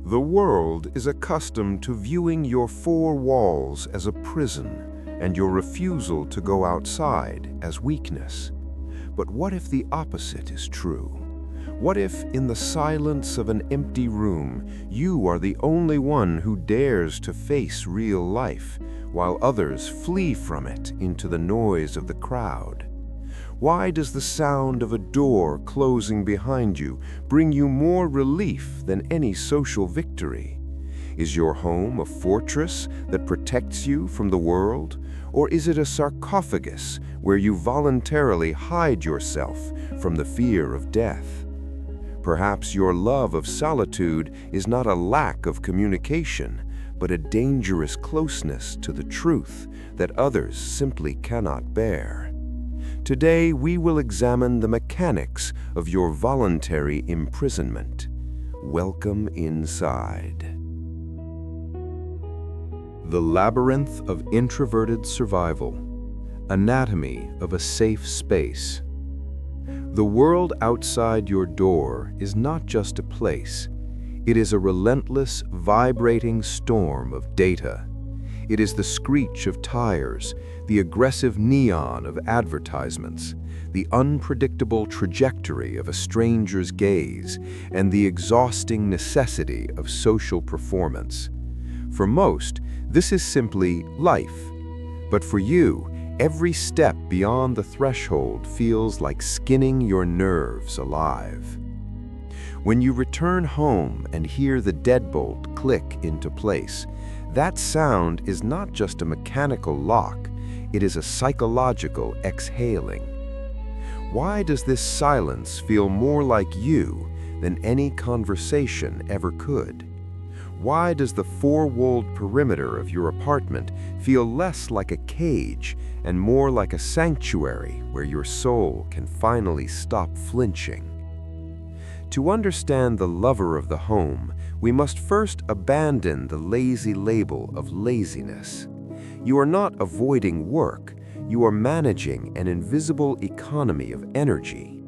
The world is accustomed to viewing your four walls as a prison and your refusal to go outside as weakness. But what if the opposite is true? What if, in the silence of an empty room, you are the only one who dares to face real life, while others flee from it into the noise of the crowd? Why does the sound of a door closing behind you bring you more relief than any social victory? Is your home a fortress that protects you from the world, or is it a sarcophagus where you voluntarily hide yourself from the fear of death? Perhaps your love of solitude is not a lack of communication, but a dangerous closeness to the truth that others simply cannot bear. Today, we will examine the mechanics of your voluntary imprisonment. Welcome inside. The Labyrinth of Introverted Survival. Anatomy of a Safe Space. The world outside your door is not just a place. It is a relentless, vibrating storm of data. It is the screech of tires, the aggressive neon of advertisements, the unpredictable trajectory of a stranger's gaze, and the exhausting necessity of social performance. For most, this is simply life. But for you, every step beyond the threshold feels like skinning your nerves alive. When you return home and hear the deadbolt click into place, that sound is not just a mechanical lock, it is a psychological exhaling. Why does this silence feel more like you than any conversation ever could? Why does the four-walled perimeter of your apartment feel less like a cage and more like a sanctuary where your soul can finally stop flinching? To understand the lover of the home, we must first abandon the lazy label of laziness. You are not avoiding work, you are managing an invisible economy of energy.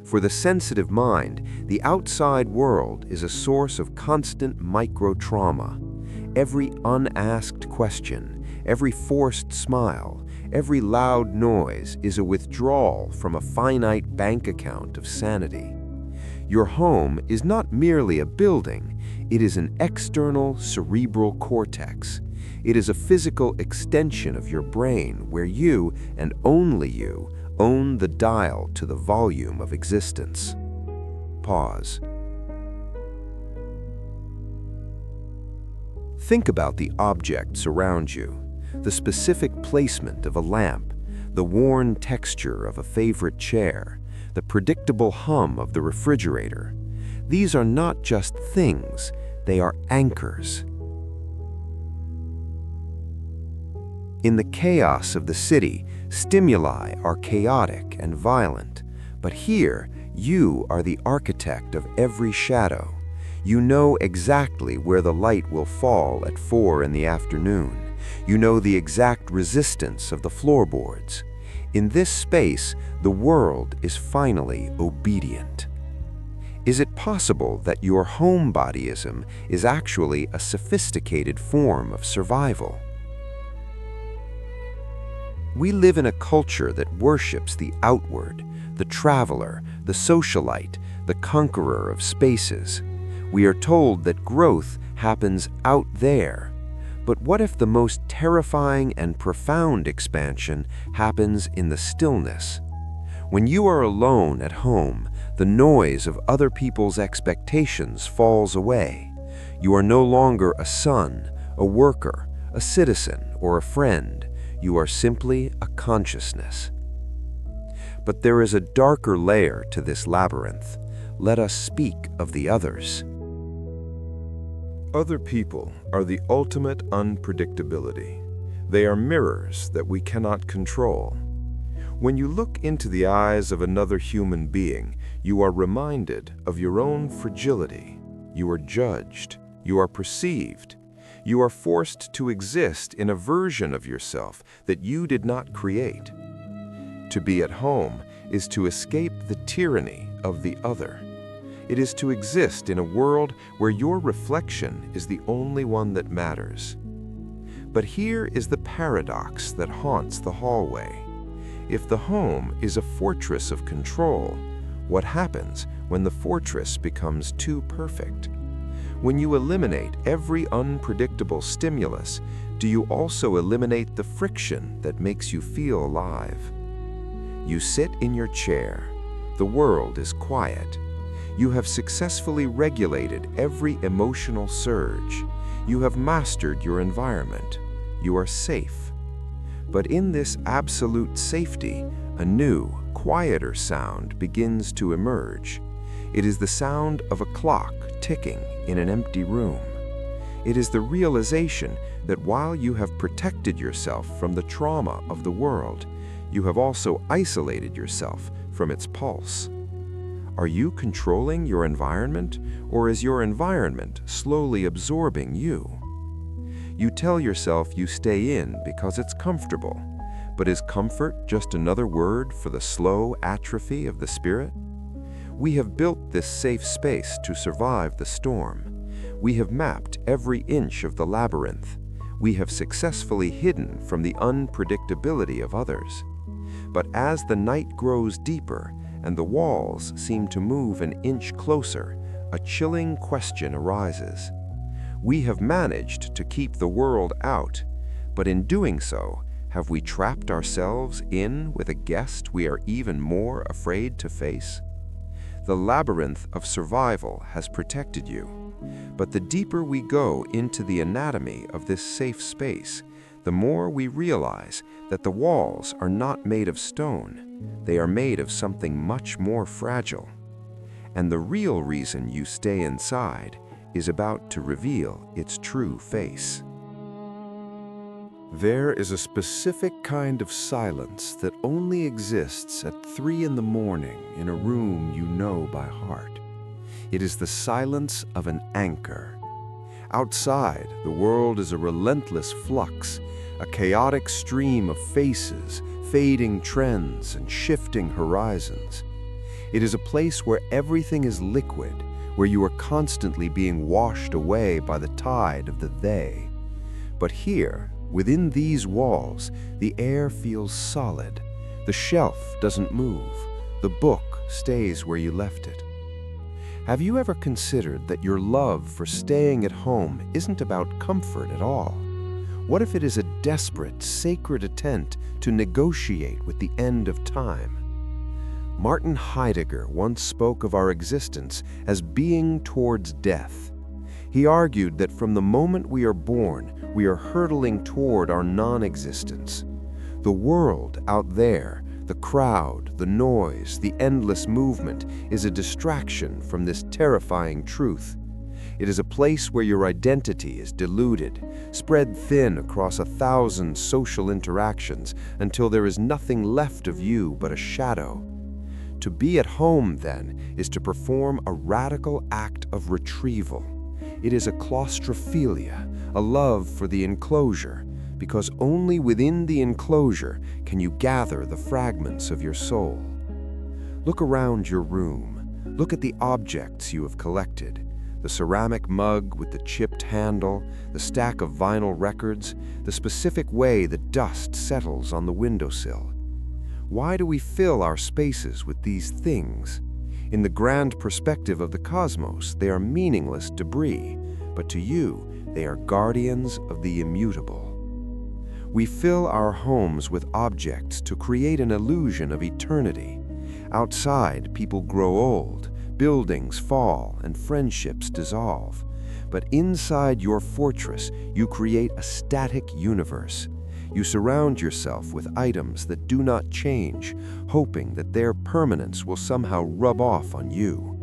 For the sensitive mind, the outside world is a source of constant micro-trauma. Every unasked question, every forced smile, every loud noise is a withdrawal from a finite bank account of sanity. Your home is not merely a building, it is an external cerebral cortex. It is a physical extension of your brain where you, and only you, own the dial to the volume of existence. Pause. Think about the objects around you, the specific placement of a lamp, the worn texture of a favorite chair, the predictable hum of the refrigerator. These are not just things, they are anchors. In the chaos of the city, stimuli are chaotic and violent, but here, you are the architect of every shadow. You know exactly where the light will fall at 4 in the afternoon. You know the exact resistance of the floorboards. In this space, the world is finally obedient. Is it possible that your homebodyism is actually a sophisticated form of survival? We live in a culture that worships the outward, the traveler, the socialite, the conqueror of spaces. We are told that growth happens out there. But what if the most terrifying and profound expansion happens in the stillness? When you are alone at home, the noise of other people's expectations falls away. You are no longer a son, a worker, a citizen, or a friend. You are simply a consciousness. But there is a darker layer to this labyrinth. Let us speak of the others. Other people are the ultimate unpredictability. They are mirrors that we cannot control. When you look into the eyes of another human being, you are reminded of your own fragility. You are judged. You are perceived. You are forced to exist in a version of yourself that you did not create. To be at home is to escape the tyranny of the other. It is to exist in a world where your reflection is the only one that matters. But here is the paradox that haunts the hallway. If the home is a fortress of control, what happens when the fortress becomes too perfect? When you eliminate every unpredictable stimulus, do you also eliminate the friction that makes you feel alive? You sit in your chair. The world is quiet. You have successfully regulated every emotional surge. You have mastered your environment. You are safe. But in this absolute safety, a new, quieter sound begins to emerge. It is the sound of a clock ticking in an empty room. It is the realization that while you have protected yourself from the trauma of the world, you have also isolated yourself from its pulse. Are you controlling your environment, or is your environment slowly absorbing you? You tell yourself you stay in because it's comfortable, but is comfort just another word for the slow atrophy of the spirit? We have built this safe space to survive the storm. We have mapped every inch of the labyrinth. We have successfully hidden from the unpredictability of others. But as the night grows deeper and the walls seem to move an inch closer, a chilling question arises. We have managed to keep the world out, but in doing so, have we trapped ourselves in with a guest we are even more afraid to face? The labyrinth of survival has protected you, but the deeper we go into the anatomy of this safe space, the more we realize that the walls are not made of stone. They are made of something much more fragile. And the real reason you stay inside is about to reveal its true face. There is a specific kind of silence that only exists at 3 in the morning in a room you know by heart. It is the silence of an anchor. Outside, the world is a relentless flux, a chaotic stream of faces, fading trends, and shifting horizons. It is a place where everything is liquid, where you are constantly being washed away by the tide of the they. But here, within these walls, the air feels solid. The shelf doesn't move. The book stays where you left it. Have you ever considered that your love for staying at home isn't about comfort at all? What if it is a desperate, sacred attempt to negotiate with the end of time? Martin Heidegger once spoke of our existence as being towards death. He argued that from the moment we are born, we are hurtling toward our non-existence. The world out there, the crowd, the noise, the endless movement, is a distraction from this terrifying truth. It is a place where your identity is diluted, spread thin across 1,000 social interactions until there is nothing left of you but a shadow. To be at home, then, is to perform a radical act of retrieval. It is a claustrophilia, a love for the enclosure, because only within the enclosure can you gather the fragments of your soul. Look around your room. Look at the objects you have collected. The ceramic mug with the chipped handle, the stack of vinyl records, the specific way the dust settles on the windowsill. Why do we fill our spaces with these things? In the grand perspective of the cosmos, they are meaningless debris, but to you, they are guardians of the immutable. We fill our homes with objects to create an illusion of eternity. Outside, people grow old, buildings fall, and friendships dissolve. But inside your fortress, you create a static universe. You surround yourself with items that do not change, hoping that their permanence will somehow rub off on you.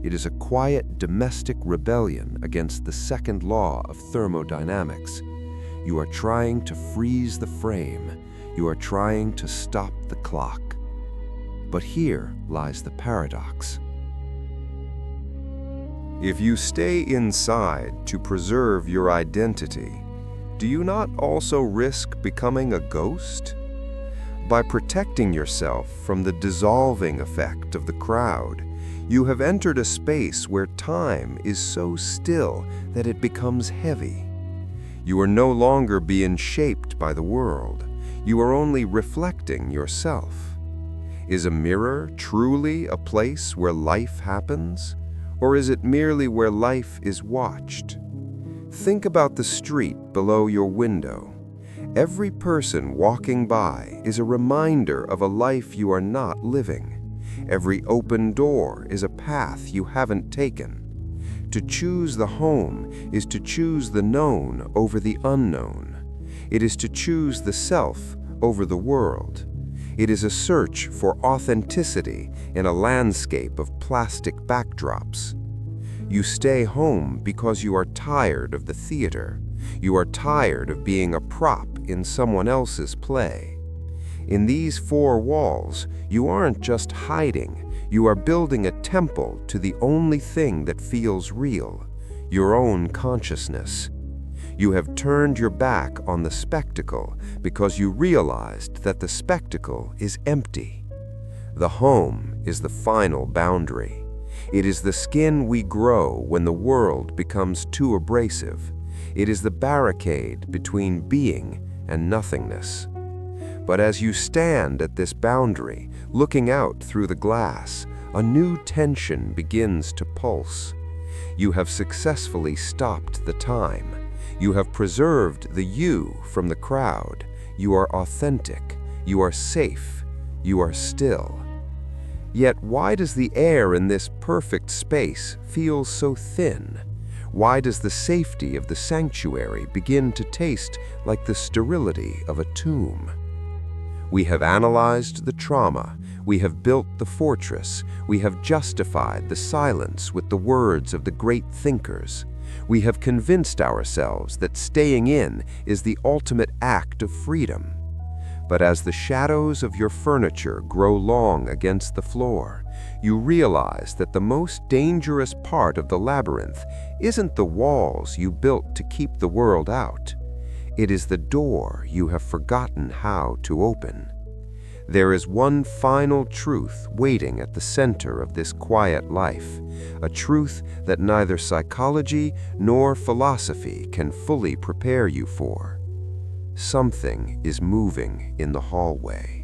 It is a quiet domestic rebellion against the second law of thermodynamics. You are trying to freeze the frame. You are trying to stop the clock. But here lies the paradox. If you stay inside to preserve your identity, do you not also risk becoming a ghost? By protecting yourself from the dissolving effect of the crowd, You have entered a space where time is so still that it becomes heavy. You are no longer being shaped by the world. You are only reflecting yourself. Is a mirror truly a place where life happens? Or is it merely where life is watched? Think about the street below your window. Every person walking by is a reminder of a life you are not living. Every open door is a path you haven't taken. To choose the home is to choose the known over the unknown. It is to choose the self over the world. It is a search for authenticity in a landscape of plastic backdrops. You stay home because you are tired of the theater. You are tired of being a prop in someone else's play. In these four walls, you aren't just hiding. You are building a temple to the only thing that feels real, your own consciousness. You have turned your back on the spectacle because you realized that the spectacle is empty. The home is the final boundary. It is the skin we grow when the world becomes too abrasive. It is the barricade between being and nothingness. But as you stand at this boundary, looking out through the glass, a new tension begins to pulse. You have successfully stopped the time. You have preserved the you from the crowd. You are authentic. You are safe. You are still. Yet why does the air in this perfect space feel so thin? Why does the safety of the sanctuary begin to taste like the sterility of a tomb? We have analyzed the trauma. We have built the fortress. We have justified the silence with the words of the great thinkers. We have convinced ourselves that staying in is the ultimate act of freedom. But as the shadows of your furniture grow long against the floor, you realize that the most dangerous part of the labyrinth isn't the walls you built to keep the world out. It is the door you have forgotten how to open. There is one final truth waiting at the center of this quiet life, a truth that neither psychology nor philosophy can fully prepare you for. Something is moving in the hallway.